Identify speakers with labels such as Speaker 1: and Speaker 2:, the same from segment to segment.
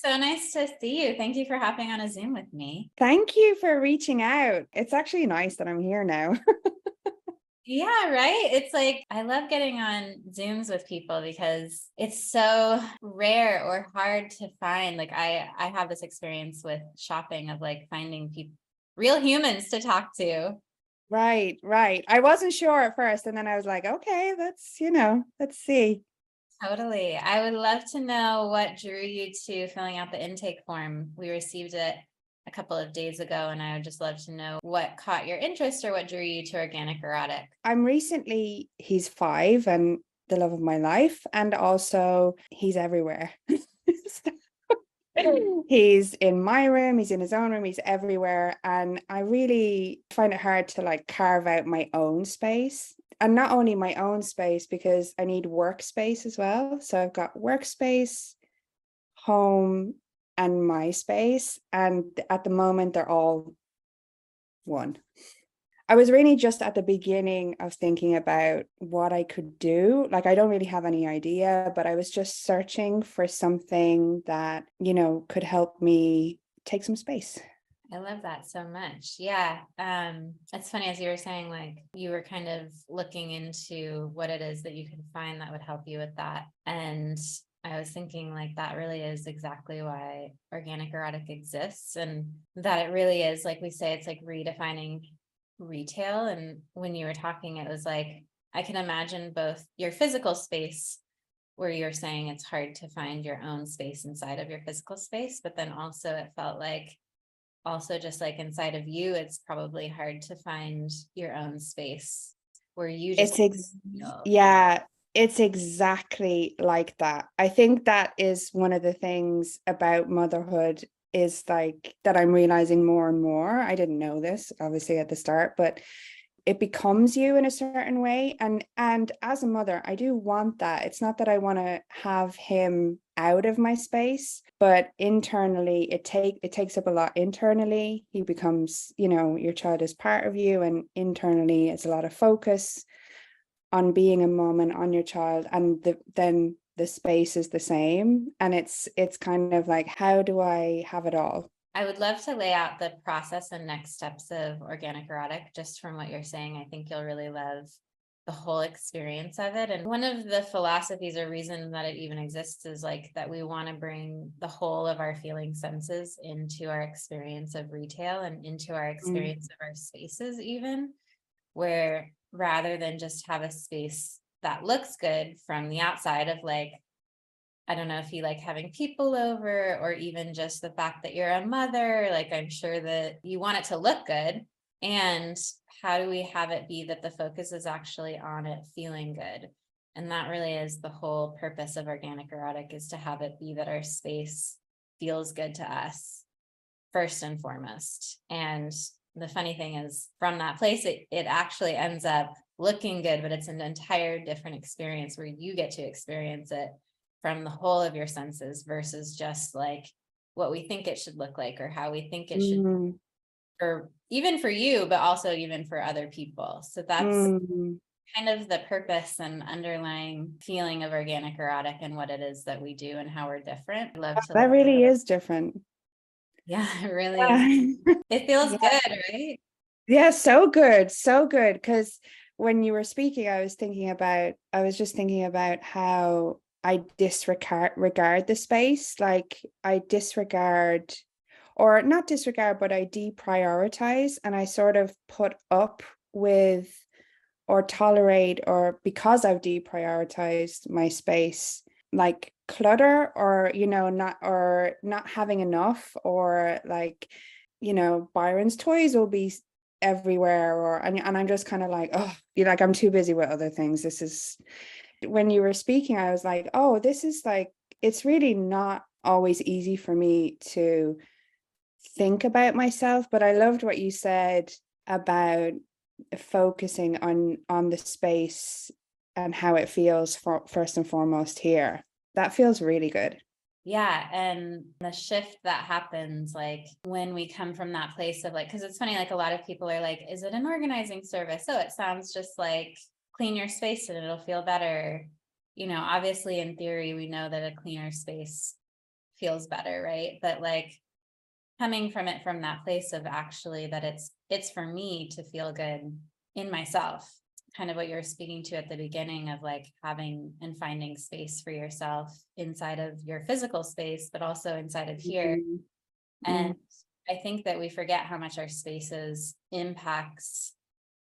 Speaker 1: So nice to see you. Thank you for hopping on a Zoom with me.
Speaker 2: Thank you for reaching out. It's actually nice that I'm here now.
Speaker 1: Yeah, right. It's like I love getting on Zooms with people because it's so rare or hard to find. Like I have this experience with shopping of like finding people, real humans to talk to.
Speaker 2: Right, right. I wasn't sure at first, and then I was like, okay, let's see.
Speaker 1: Totally. I would love to know what drew you to filling out the intake form. We received it a couple of days ago, and I would just love to know what caught your interest or what drew you to organic erotic.
Speaker 2: He's 5 and the love of my life, and also he's everywhere. He's in my room, he's in his own room, he's everywhere. And I really find it hard to like carve out my own space. And not only my own space, because I need workspace as well. So I've got workspace, home, and my space. And at the moment, they're all one. I was really just at the beginning of thinking about what I could do. Like, I don't really have any idea, but I was just searching for something that, could help me take some space.
Speaker 1: I love that so much. Yeah. It's funny as you were saying, like you were kind of looking into what it is that you can find that would help you with that. And I was thinking like that really is exactly why organic erotic exists. And that it really is, like we say, it's like redefining retail. And when you were talking, it was like I can imagine both your physical space where you're saying it's hard to find your own space inside of your physical space, but then also it felt like also just like inside of you, it's probably hard to find your own space where you just feel.
Speaker 2: Yeah, it's exactly like that. I think that is one of the things about motherhood is like that I'm realizing more and more. I didn't know this obviously at the start, but it becomes you in a certain way. And as a mother, I do want that. It's not that I want to have him out of my space, but internally it takes up a lot internally. He becomes, your child is part of you, and internally it's a lot of focus on being a mom and on your child, and then the space is the same. And it's kind of like, how do I have it all?
Speaker 1: I would love to lay out the process and next steps of organic erotic. Just from what you're saying, I think you'll really love the whole experience of it. And one of the philosophies or reasons that it even exists is like that we want to bring the whole of our feeling senses into our experience of retail and into our
Speaker 2: Mm.
Speaker 1: experience of our spaces, even where rather than just have a space that looks good from the outside of like, I don't know if you like having people over or even just the fact that you're a mother, like I'm sure that you want it to look good. And how do we have it be that the focus is actually on it feeling good? And that really is the whole purpose of organic erotic, is to have it be that our space feels good to us first and foremost. And the funny thing is from that place, it actually ends up looking good, but it's an entire different experience where you get to experience it from the whole of your senses versus just like what we think it should look like or how we think it should,
Speaker 2: Mm.
Speaker 1: for even for you, but also even for other people. So that's
Speaker 2: Mm.
Speaker 1: kind of the purpose and underlying feeling of organic erotic and what it is that we do and how we're different. I love to,
Speaker 2: That really is different.
Speaker 1: yeah, it really is.
Speaker 2: Yeah.
Speaker 1: It feels
Speaker 2: Yeah.
Speaker 1: good, right?
Speaker 2: Yeah, so good, so good. Because when you were speaking, I was just thinking about how I regard the space. Like I disregard, or not disregard, but I deprioritize, and I sort of put up with or tolerate, or because I've deprioritized my space, like clutter, or not having enough, or like, Byron's toys will be everywhere, and I'm just kind of like, oh, like I'm too busy with other things. This is when you were speaking, I was like, oh, this is like, it's really not always easy for me to think about myself. But I loved what you said about focusing on the space and how it feels for first and foremost here. That feels really good.
Speaker 1: Yeah. And the shift that happens, like when we come from that place of like, because it's funny, like a lot of people are like, is it an organizing service? So it sounds just like clean your space and it'll feel better. Obviously in theory, we know that a cleaner space feels better, right? But like coming from it from that place of actually that it's for me to feel good in myself, kind of what you were speaking to at the beginning of like having and finding space for yourself inside of your physical space, but also inside of here.
Speaker 2: Mm,
Speaker 1: And I think that we forget how much our spaces impacts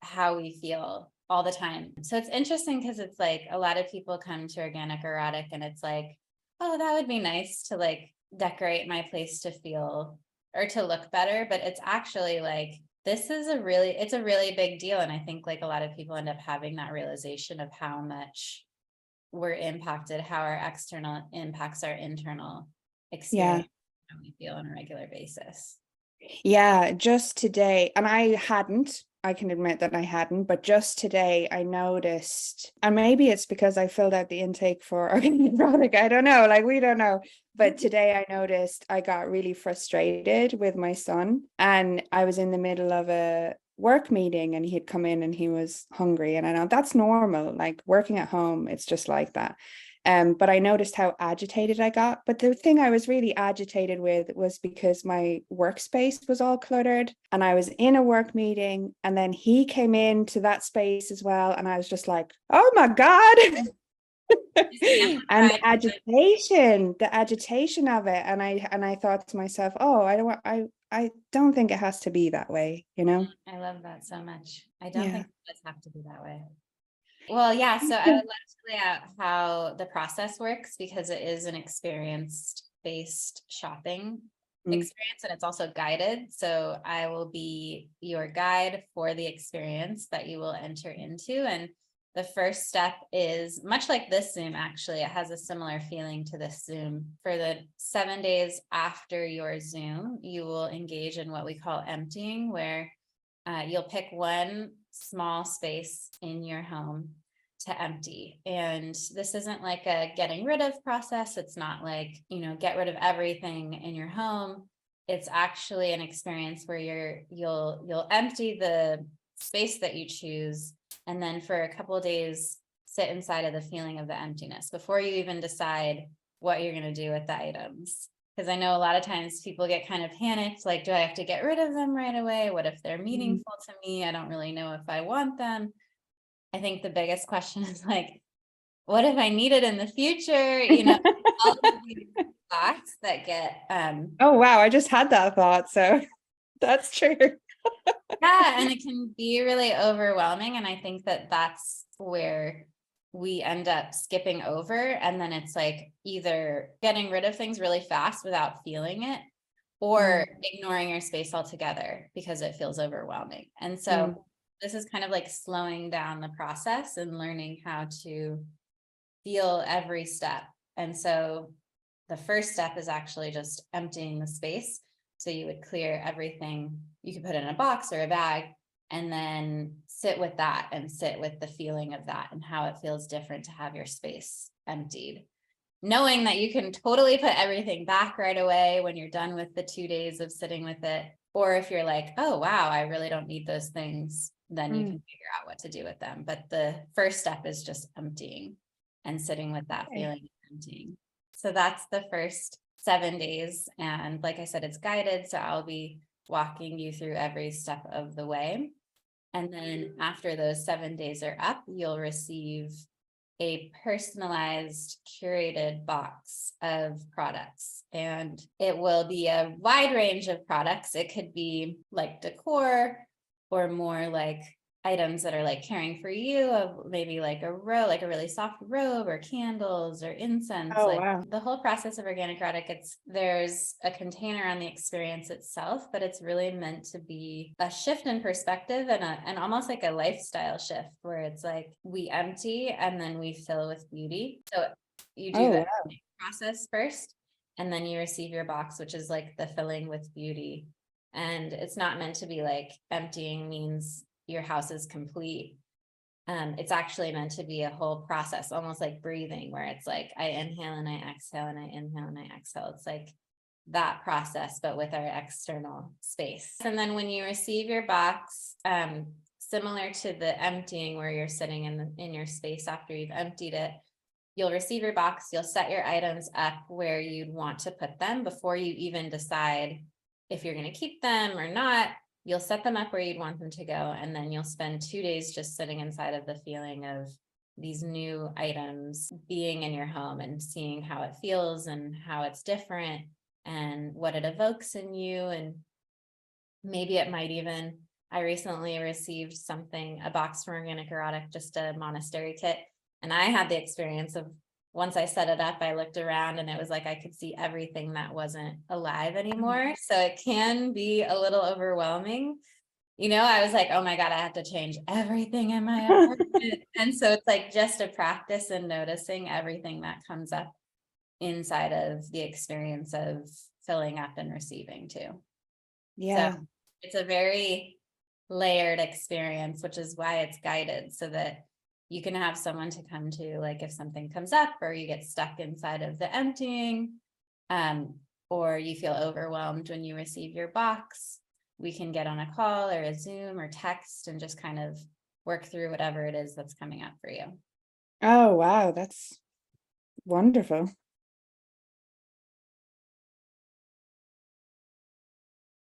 Speaker 1: how we feel all the time. So it's interesting because it's like a lot of people come to Organic Erotic and it's like, oh, that would be nice to like decorate my place to feel or to look better. But it's actually like, it's a really big deal. And I think like a lot of people end up having that realization of how much we're impacted, how our external impacts our internal
Speaker 2: yeah.
Speaker 1: experience, how we feel on a regular basis.
Speaker 2: Yeah, just today, and I can admit that I hadn't, but just today I noticed, and maybe it's because I filled out the intake for organic product. I don't know, like we don't know. But today I noticed I got really frustrated with my son, and I was in the middle of a work meeting and he had come in and he was hungry. And I know that's normal, like working at home, it's just like that. But I noticed how agitated I got. But the thing I was really agitated with was because my workspace was all cluttered and I was in a work meeting and then he came into that space as well. And I was just like, oh my God.
Speaker 1: Just
Speaker 2: And
Speaker 1: amplified.
Speaker 2: the agitation of it. And I thought to myself, oh, I don't think it has to be that way, you know?
Speaker 1: I love that so much. I don't
Speaker 2: Yeah.
Speaker 1: think it does have to be that way. Well, yeah, so I would love to lay out how the process works because it is an experience-based shopping
Speaker 2: Mm.
Speaker 1: experience and it's also guided. So I will be your guide for the experience that you will enter into. And the first step is much like this Zoom, actually, it has a similar feeling to this Zoom. For the 7 days after your Zoom, you will engage in what we call emptying, where you'll pick one small space in your home to empty. And this isn't like a getting rid of process. It's not like, get rid of everything in your home. It's actually an experience where you'll empty the space that you choose. And then for a couple of days, sit inside of the feeling of the emptiness before you even decide what you're going to do with the items. Because I know a lot of times people get kind of panicked, like, do I have to get rid of them right away? What if they're meaningful to me? I don't really know if I want them. I think the biggest question is like, what if I need it in the future? All of these thoughts that get,
Speaker 2: Oh, wow. I just had that thought. So that's true.
Speaker 1: yeah, and it can be really overwhelming. And I think that that's where we end up skipping over. And then it's like either getting rid of things really fast without feeling it, or ignoring your space altogether because it feels overwhelming. And so this is kind of like slowing down the process and learning how to feel every step. And so the first step is actually just emptying the space. So you would clear everything. You could put it in a box or a bag and then sit with that and sit with the feeling of that and how it feels different to have your space emptied. Knowing that you can totally put everything back right away when you're done with the 2 days of sitting with it. Or if you're like, oh, wow, I really don't need those things, then you can figure out what to do with them. But the first step is just emptying and sitting with that feeling of emptying. So that's the first 7 days. And like I said, it's guided. So I'll be walking you through every step of the way. And then after those 7 days are up, you'll receive a personalized curated box of products, and it will be a wide range of products. It could be like decor or more like items that are like caring for you, of maybe like a really soft robe or candles or incense.
Speaker 2: Oh,
Speaker 1: Like
Speaker 2: wow.
Speaker 1: the whole process of Organic Erotic, there's a container on the experience itself, but it's really meant to be a shift in perspective and almost like a lifestyle shift where it's like we empty and then we fill with beauty. So you do
Speaker 2: Oh,
Speaker 1: the
Speaker 2: wow.
Speaker 1: process first and then you receive your box, which is like the filling with beauty. And it's not meant to be like emptying means your house is complete. It's actually meant to be a whole process, almost like breathing, where it's like I inhale and I exhale and I inhale and I exhale. It's like that process, but with our external space. And then when you receive your box, similar to the emptying where you're sitting in your space after you've emptied it, you'll receive your box, you'll set your items up where you'd want to put them before you even decide if you're going to keep them or not. You'll set them up where you'd want them to go, and then you'll spend 2 days just sitting inside of the feeling of these new items being in your home and seeing how it feels and how it's different and what it evokes in you. And maybe it might even, I recently received a box from Organic Erotic, just a monastery kit. And I had the experience of, once I set it up, I looked around and it was like I could see everything that wasn't alive anymore. So it can be a little overwhelming. I was like, oh my God, I have to change everything in my apartment. And so it's like just a practice in noticing everything that comes up inside of the experience of filling up and receiving too.
Speaker 2: Yeah.
Speaker 1: So it's a very layered experience, which is why it's guided, so that you can have someone to come to, like if something comes up or you get stuck inside of the emptying, or you feel overwhelmed when you receive your box, we can get on a call or a Zoom or text and just kind of work through whatever it is that's coming up for you.
Speaker 2: Oh, wow. That's wonderful.